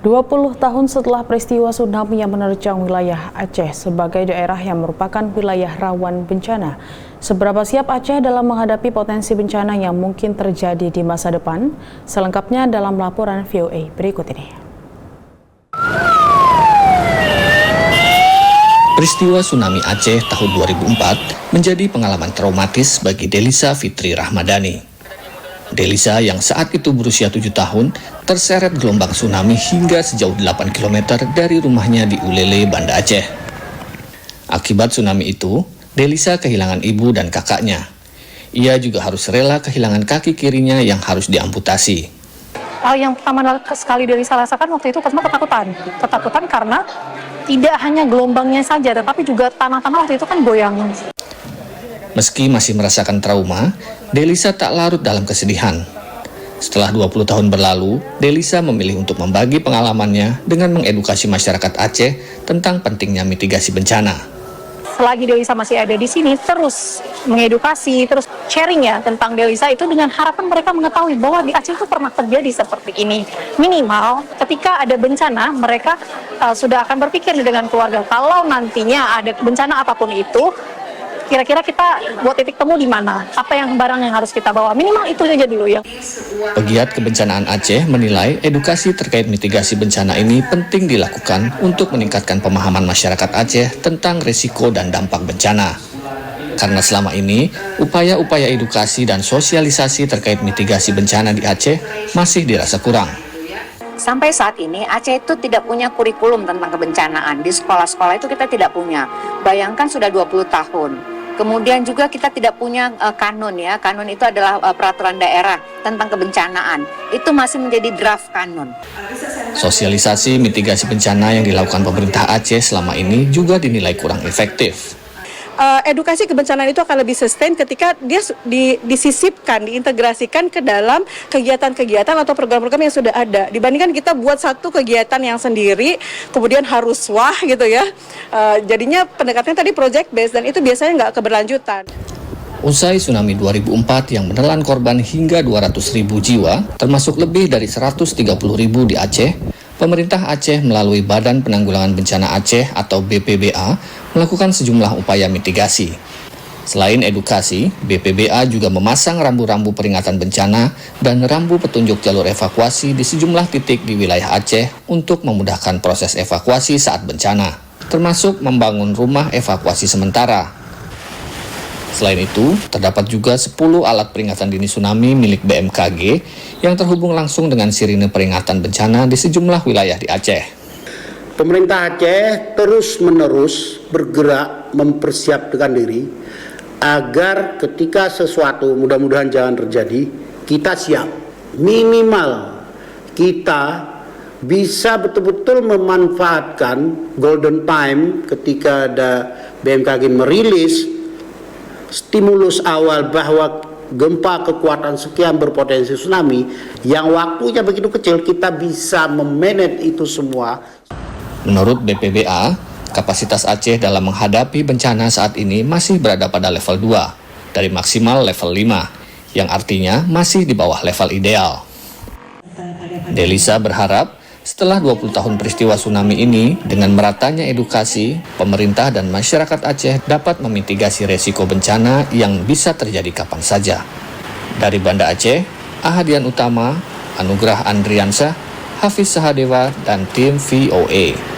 20 tahun setelah peristiwa tsunami yang menerjang wilayah Aceh sebagai daerah yang merupakan wilayah rawan bencana, seberapa siap Aceh dalam menghadapi potensi bencana yang mungkin terjadi di masa depan? Selengkapnya dalam laporan VOA berikut ini. Peristiwa tsunami Aceh tahun 2004 menjadi pengalaman traumatis bagi Delisa Fitri Rahmadani. Delisa yang saat itu berusia 7 tahun terseret gelombang tsunami hingga sejauh 8 km dari rumahnya di Ulele, Banda Aceh. Akibat tsunami itu, Delisa kehilangan ibu dan kakaknya. Ia juga harus rela kehilangan kaki kirinya yang harus diamputasi. Yang pertama sekali Delisa rasakan waktu itu ketakutan. Ketakutan karena tidak hanya gelombangnya saja, tetapi juga tanah-tanah waktu itu kan goyang. Meski masih merasakan trauma, Delisa tak larut dalam kesedihan. Setelah 20 tahun berlalu, Delisa memilih untuk membagi pengalamannya dengan mengedukasi masyarakat Aceh tentang pentingnya mitigasi bencana. Selagi Delisa masih ada di sini, terus mengedukasi, terus sharing ya tentang Delisa itu dengan harapan mereka mengetahui bahwa di Aceh itu pernah terjadi seperti ini. Minimal ketika ada bencana, mereka sudah akan berpikir dengan keluarga, kalau nantinya ada bencana apapun itu, kira-kira kita buat titik temu di mana? Apa yang barang yang harus kita bawa? Minimal itu aja dulu ya. Pegiat Kebencanaan Aceh menilai edukasi terkait mitigasi bencana ini penting dilakukan untuk meningkatkan pemahaman masyarakat Aceh tentang risiko dan dampak bencana. Karena selama ini, upaya-upaya edukasi dan sosialisasi terkait mitigasi bencana di Aceh masih dirasa kurang. Sampai saat ini Aceh itu tidak punya kurikulum tentang kebencanaan. Di sekolah-sekolah itu kita tidak punya. Bayangkan sudah 20 tahun. Kemudian juga kita tidak punya kanun ya. Kanun itu adalah peraturan daerah tentang kebencanaan. Itu masih menjadi draft kanun. Sosialisasi mitigasi bencana yang dilakukan pemerintah Aceh selama ini juga dinilai kurang efektif. Edukasi kebencanaan itu akan lebih sustain ketika dia disisipkan, diintegrasikan ke dalam kegiatan-kegiatan atau program-program yang sudah ada. Dibandingkan kita buat satu kegiatan yang sendiri, kemudian harus wah gitu ya. Jadinya pendekatannya tadi project based dan itu biasanya nggak keberlanjutan. Usai tsunami 2004 yang menelan korban hingga 200.000 jiwa, termasuk lebih dari 130.000 di Aceh, pemerintah Aceh melalui Badan Penanggulangan Bencana Aceh atau BPBA melakukan sejumlah upaya mitigasi. Selain edukasi, BPBA juga memasang rambu-rambu peringatan bencana dan rambu petunjuk jalur evakuasi di sejumlah titik di wilayah Aceh untuk memudahkan proses evakuasi saat bencana, termasuk membangun rumah evakuasi sementara. Selain itu, terdapat juga 10 alat peringatan dini tsunami milik BMKG yang terhubung langsung dengan sirine peringatan bencana di sejumlah wilayah di Aceh. Pemerintah Aceh terus-menerus bergerak mempersiapkan diri agar ketika sesuatu mudah-mudahan jangan terjadi, kita siap. Minimal kita bisa betul-betul memanfaatkan golden time ketika ada BMKG merilis stimulus awal bahwa gempa kekuatan sekian berpotensi tsunami, yang waktunya begitu kecil kita bisa memanage itu semua. Menurut BPBA, kapasitas Aceh dalam menghadapi bencana saat ini masih berada pada level 2 dari maksimal level 5, yang artinya masih di bawah level ideal. Delisa berharap setelah 20 tahun peristiwa tsunami ini, dengan meratanya edukasi, pemerintah dan masyarakat Aceh dapat memitigasi resiko bencana yang bisa terjadi kapan saja. Dari Banda Aceh, Ahadian Utama, Anugrah Andriansyah, Hafiz Sahadewa, dan tim VOA.